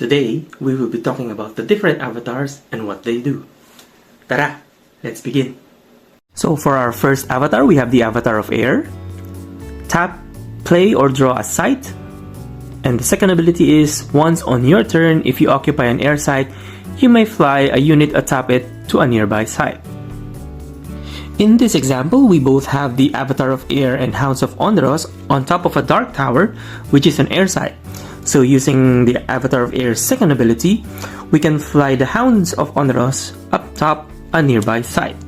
Today, we will be talking about the different avatars and what they do. Tara, let's begin. So for our first avatar, we have the avatar of air. Tap, play or draw a site. And the second ability is, once on your turn, if you occupy an air site, you may fly a unit atop it to a nearby site. In this example, we both have the Avatar of Air and Hounds of Oneros on top of a Dark Tower, which is an air site. So using the Avatar of Air's second ability, we can fly the Hounds of Oneros up top a nearby site.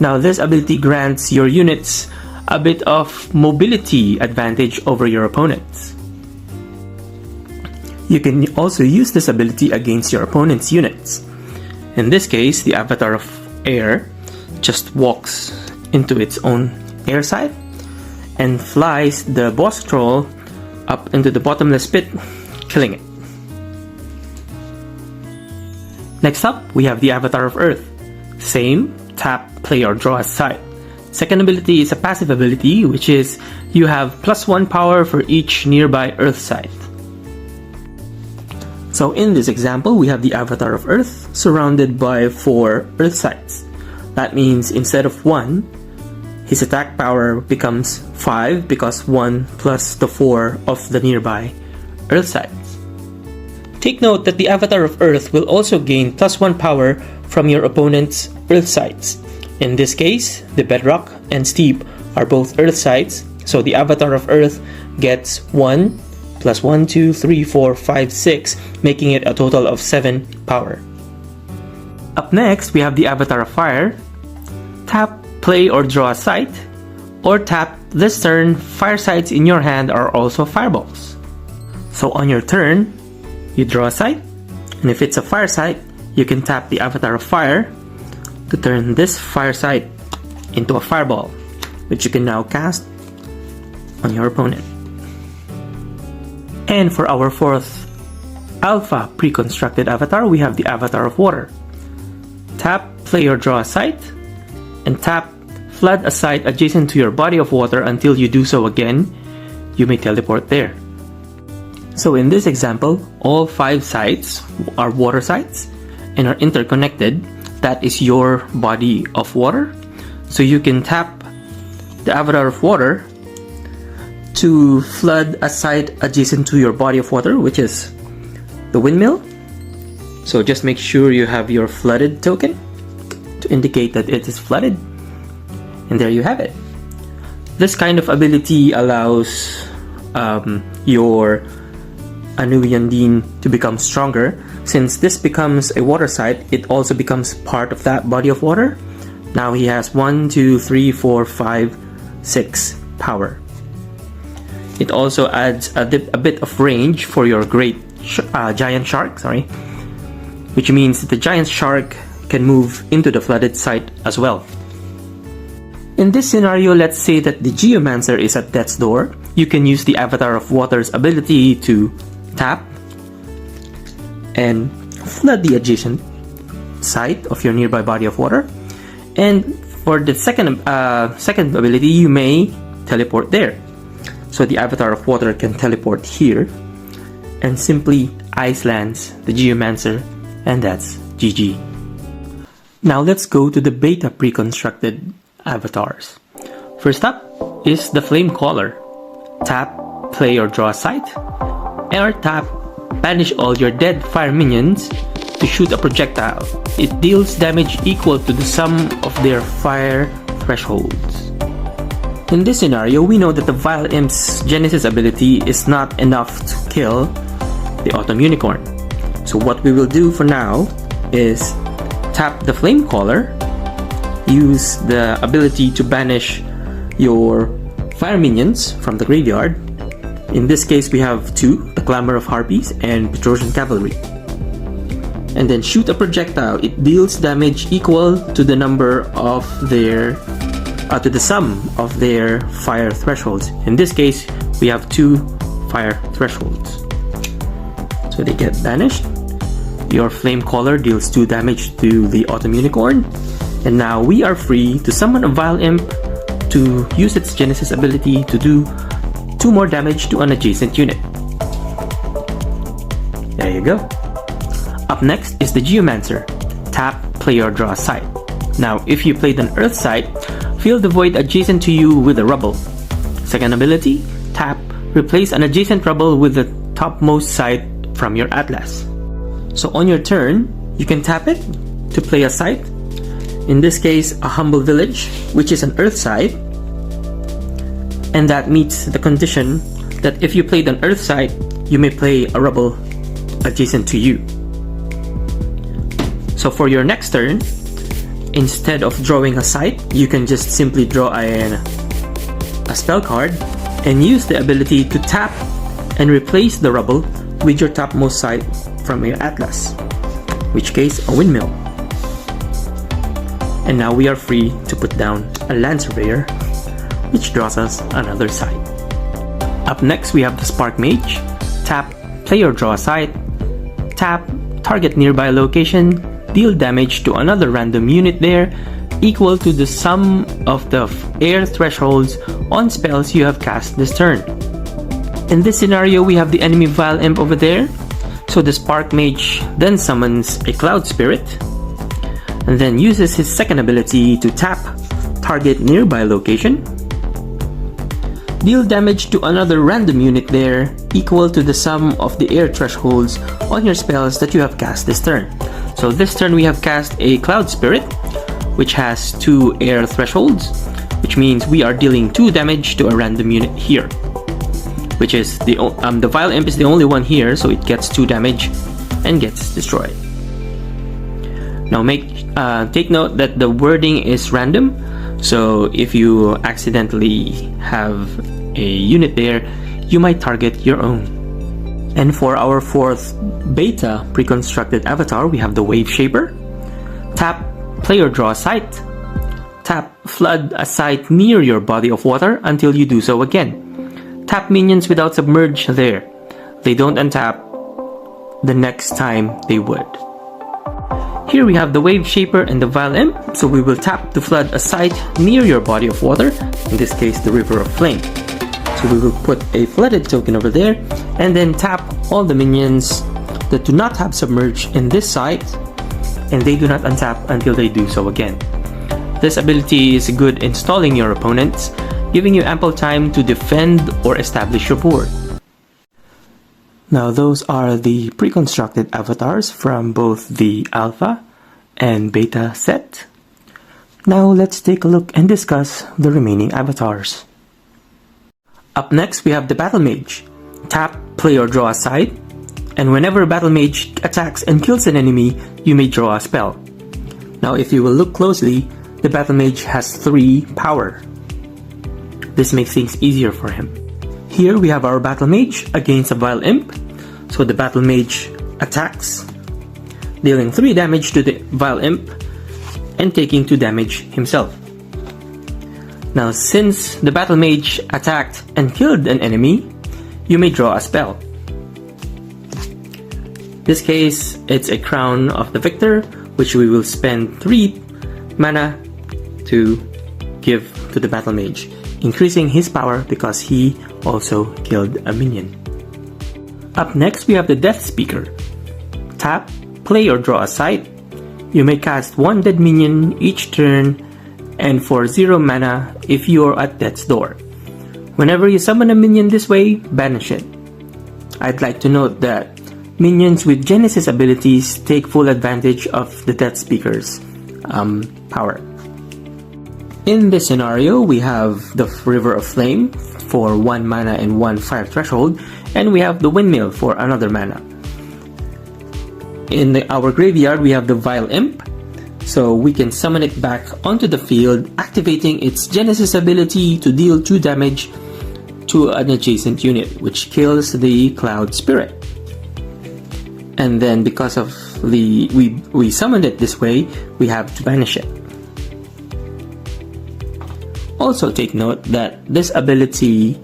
Now this ability grants your units a bit of mobility advantage over your opponents. You can also use this ability against your opponent's units. In this case, the Avatar of Air just walks into its own air site and flies the boss troll up into the bottomless pit, killing it. Next up, we have the Avatar of Earth. Same, tap, play or draw a site. Second ability is a passive ability, which is you have +1 power for each nearby Earth site. So in this example, we have the Avatar of Earth surrounded by 4 Earth sites. That means instead of 1, his attack power becomes 5 because 1 plus the 4 of the nearby Earth sites. Take note that the Avatar of Earth will also gain +1 power from your opponent's Earth sites. In this case, the Bedrock and Steep are both Earth sites, so the Avatar of Earth gets 1 plus 1, 2, 3, 4, 5, 6, making it a total of 7 power. Up next, we have the Avatar of Fire. Tap, play or draw a site, or tap this turn, fire sites in your hand are also fireballs. So on your turn, you draw a site, and if it's a fire site, you can tap the Avatar of Fire to turn this fire site into a fireball, which you can now cast on your opponent. And for our fourth Alpha Preconstructed avatar, we have the Avatar of Water. Tap, play or draw a site, and tap, flood a site adjacent to your body of water until you do so again. You may teleport there. So in this example, all 5 sites are water sites and are interconnected. That is your body of water. So you can tap the Avatar of Water to flood a site adjacent to your body of water, which is the windmill. So just make sure you have your flooded token to indicate that it is flooded. And there you have it. This kind of ability allows your Anubian Dean to become stronger. Since this becomes a water site, it also becomes part of that body of water. Now he has 1, 2, 3, 4, 5, 6 power. It also adds a bit of range for your great giant shark, which means that the giant shark can move into the flooded site as well. In this scenario, let's say that the Geomancer is at death's door. You can use the Avatar of Water's ability to tap and flood the adjacent site of your nearby body of water. And for the second ability, you may teleport there. So the Avatar of Water can teleport here and simply ice lands the Geomancer, and that's GG. Now let's go to the Beta Preconstructed avatars. First up is the Flame Caller. Tap, play or draw a site, or tap, banish all your dead fire minions to shoot a projectile. It deals damage equal to the sum of their fire thresholds. In this scenario, we know that the Vile Imp's Genesis ability is not enough to kill the Autumn Unicorn. So what we will do for now is tap the Flame Caller, use the ability to banish your fire minions from the graveyard. In this case, we have 2, the Clamor of Harpies and Petrosian Cavalry. And then shoot a projectile. It deals damage equal to the number of their, to the sum of their fire thresholds. In this case, we have 2 fire thresholds. So they get banished. Your Flame Caller deals 2 damage to the Autumn Unicorn. And now we are free to summon a Vile Imp to use its Genesis ability to do 2 more damage to an adjacent unit. There you go. Up next is the Geomancer. Tap, play or draw a site. Now, if you played an Earth site, fill the void adjacent to you with a rubble. Second ability, tap, replace an adjacent rubble with the topmost site from your atlas. So on your turn, you can tap it to play a site. In this case, a humble village, which is an Earth site. And that meets the condition that if you played an Earth site, you may play a rubble adjacent to you. So for your next turn, instead of drawing a site, you can just simply draw a spell card and use the ability to tap and replace the rubble with your topmost site from your atlas, in which case a windmill. And now we are free to put down a land surveyor, which draws us another site. Up next we have the Spark Mage. Tap, play or draw a site. Tap, target nearby location, deal damage to another random unit there equal to the sum of the air thresholds on spells you have cast this turn. In this scenario, we have the enemy Vile Imp over there, so the Spark Mage then summons a Cloud Spirit and then uses his second ability to tap, target nearby location, deal damage to another random unit there equal to the sum of the air thresholds on your spells that you have cast this turn. So this turn we have cast a Cloud Spirit, which has 2 air thresholds, which means we are dealing 2 damage to a random unit here, which is the Vile Imp is the only one here, so it gets 2 damage and gets destroyed. Now take note that the wording is random, so if you accidentally have a unit there, you might target your own. And for our 4th Beta Preconstructed avatar, we have the Wave Shaper. Tap, play or draw a site. Tap, flood a site near your body of water until you do so again. Tap minions without submerge there. They don't untap the next time they would. Here we have the Wave Shaper and the Vile Imp, so we will tap to flood a site near your body of water, in this case the River of Flame. So we will put a flooded token over there and then tap all the minions that do not have submerge in this site, and they do not untap until they do so again. This ability is good in stalling your opponents, giving you ample time to defend or establish your board. Now those are the pre-constructed avatars from both the Alpha and Beta set. Now let's take a look and discuss the remaining avatars. Up next we have the Battle Mage. Tap, play or draw a site, and whenever a Battle Mage attacks and kills an enemy, you may draw a spell. Now if you will look closely, the Battle Mage has 3 power. This makes things easier for him. Here we have our Battle Mage against a Vile Imp. So the Battle Mage attacks, dealing 3 damage to the Vile Imp and taking 2 damage himself. Now since the Battle Mage attacked and killed an enemy, you may draw a spell. In this case, it's a Crown of the Victor, which we will spend 3 mana to give to the Battle Mage, increasing his power because he also killed a minion. Up next we have the Death Speaker. Tap, play or draw a site. You may cast 1 dead minion each turn, and for 0 mana if you are at death's door. Whenever you summon a minion this way, banish it. I'd like to note that minions with Genesis abilities take full advantage of the Death Speaker's power. In this scenario, we have the River of Flame for 1 mana and 1 fire threshold, and we have the Windmill for another mana. In our graveyard, we have the Vile Imp, so we can summon it back onto the field, activating its Genesis ability to deal 2 damage to an adjacent unit, which kills the Cloud Spirit. And then because of we summoned it this way, we have to banish it. Also take note that this ability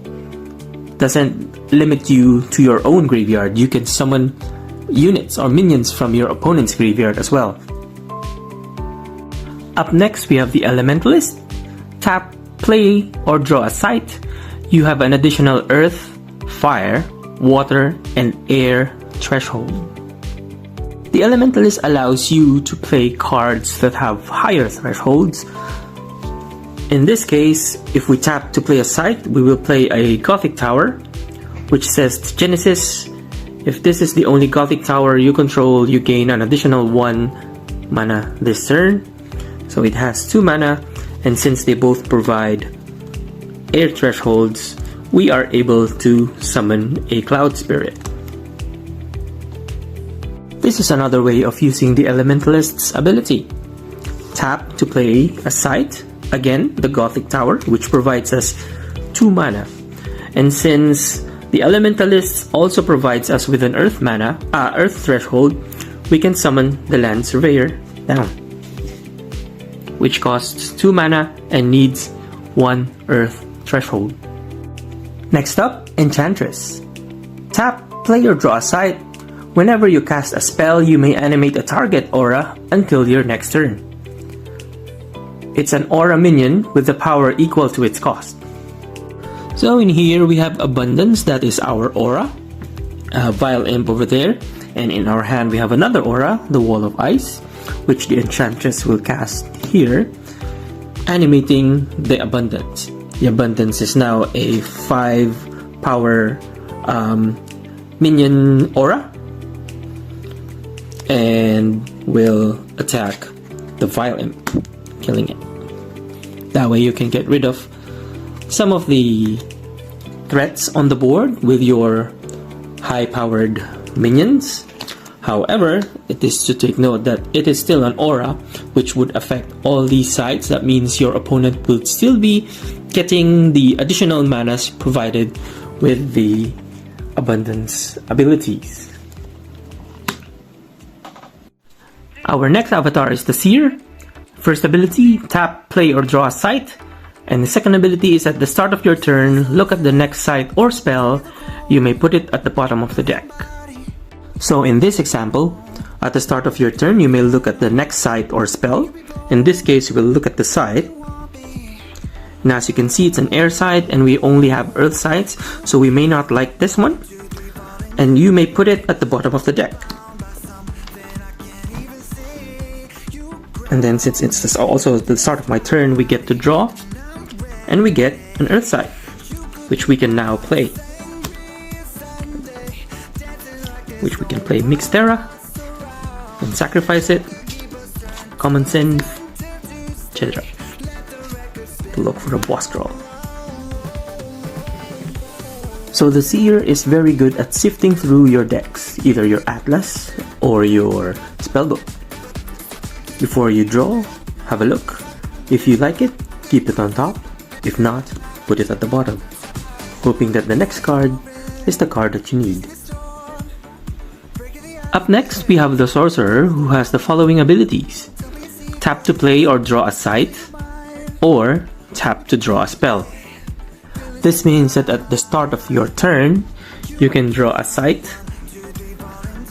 doesn't limit you to your own graveyard. You can summon units or minions from your opponent's graveyard as well. Up next we have the Elementalist. Tap, play or draw a site. You have an additional earth, fire, water, and air threshold. The Elementalist allows you to play cards that have higher thresholds. In this case, if we tap to play a site, we will play a Gothic Tower, which says Genesis. If this is the only Gothic Tower you control, you gain an additional 1 mana this turn. So it has 2 mana, and since they both provide air thresholds, we are able to summon a Cloud Spirit. This is another way of using the Elementalist's ability. Tap to play a site, again the Gothic Tower, which provides us 2 mana. And since the Elementalist also provides us with an Earth threshold, we can summon the Land Surveyor down, which costs 2 mana and needs 1 Earth threshold. Next up, Enchantress. Tap, play or draw a site. Whenever you cast a spell, you may animate a target aura until your next turn. It's an aura minion with the power equal to its cost. So in here we have Abundance, that is our aura, Vile Imp over there, and in our hand we have another aura, the Wall of Ice, which the Enchantress will cast here, animating the Abundance. The Abundance is now a 5 power minion aura, and will attack the Vile Imp, killing it. That way you can get rid of some of the threats on the board with your high-powered minions. However, it is to take note that it is still an aura, which would affect all these sites. That means your opponent will still be getting the additional manas provided with the Abundance abilities. Our next avatar is the Seer. First ability, tap, play or draw a site. And the second ability is at the start of your turn, look at the next site or spell. You may put it at the bottom of the deck. So in this example, at the start of your turn, you may look at the next site or spell. In this case, you will look at the site. Now as you can see, it's an air site and we only have earth sites, so we may not like this one. And you may put it at the bottom of the deck. And then since it's also the start of my turn, we get to draw, and we get an earth site, which we can now play. Which we can play Mixterra, and sacrifice it, common send, etc. to look for a boss draw. So the Seer is very good at sifting through your decks, either your Atlas or your Spellbook. Before you draw, have a look. If you like it, keep it on top. If not, put it at the bottom, hoping that the next card is the card that you need. Up next, we have the Sorcerer, who has the following abilities. Tap to play or draw a site, or tap to draw a spell. This means that at the start of your turn, you can draw a site,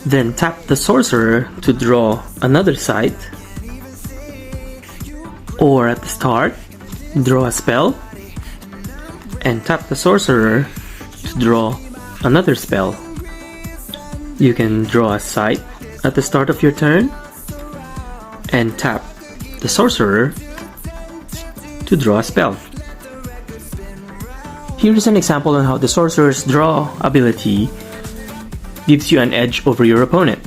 then tap the Sorcerer to draw another site, or at the start, draw a spell, and tap the Sorcerer to draw another spell. You can draw a site at the start of your turn, and tap the Sorcerer to draw a spell. Here is an example on how the Sorcerer's draw ability gives you an edge over your opponent.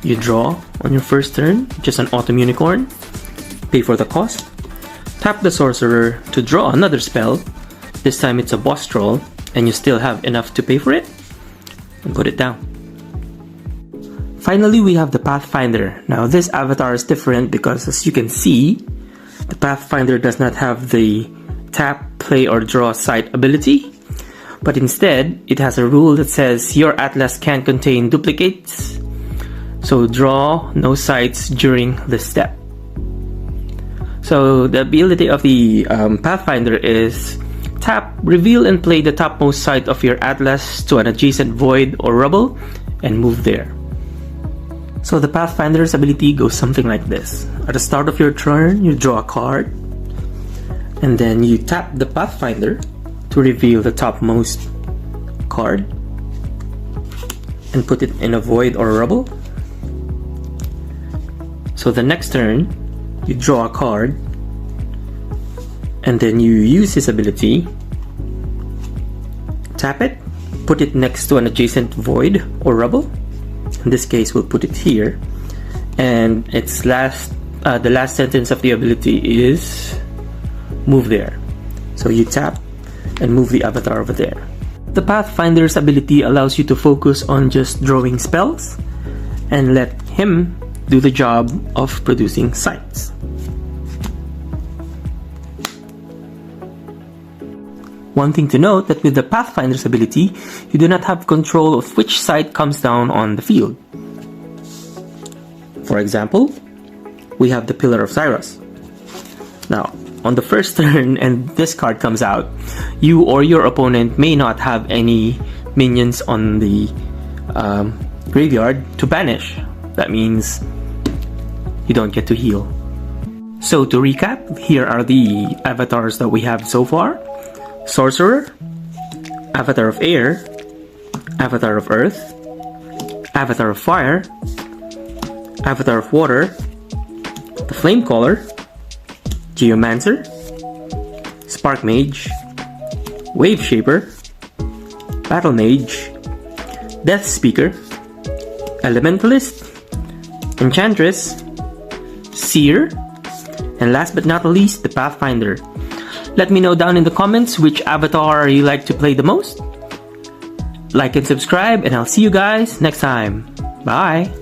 You draw on your first turn, just an Autumn Unicorn, pay for the cost, tap the Sorcerer to draw another spell. This time it's a boss troll, and you still have enough to pay for it, and put it down. Finally, we have the Pathfinder. Now this avatar is different because, as you can see, the Pathfinder does not have the tap, play or draw site ability, but instead it has a rule that says your Atlas can't contain duplicates, so draw no sites during this step. So the ability of the Pathfinder is tap, reveal and play the topmost site of your Atlas to an adjacent void or rubble, and move there. So the Pathfinder's ability goes something like this. At the start of your turn, you draw a card, and then you tap the Pathfinder to reveal the topmost card, and put it in a void or rubble. So the next turn, you draw a card, and then you use his ability, tap it, put it next to an adjacent void or rubble. In this case, we'll put it here, and its the last sentence of the ability is move there. So you tap and move the avatar over there. The Pathfinder's ability allows you to focus on just drawing spells and let him do the job of producing sights. One thing to note that with the Pathfinder's ability, you do not have control of which sight comes down on the field. For example, we have the Pillar of Cyrus. Now, on the first turn and this card comes out, you or your opponent may not have any minions on the graveyard to banish. That means you don't get to heal. So to recap, here are the avatars that we have so far. Sorcerer, Avatar of Air, Avatar of Earth, Avatar of Fire, Avatar of Water, the Flamecaller, Geomancer, Spark Mage, Wave Shaper, Battle Mage, Death Speaker, Elementalist, Enchantress, Seer, and last but not least, the Pathfinder. Let me know down in the comments which avatar you like to play the most. Like and subscribe, and I'll see you guys next time. Bye!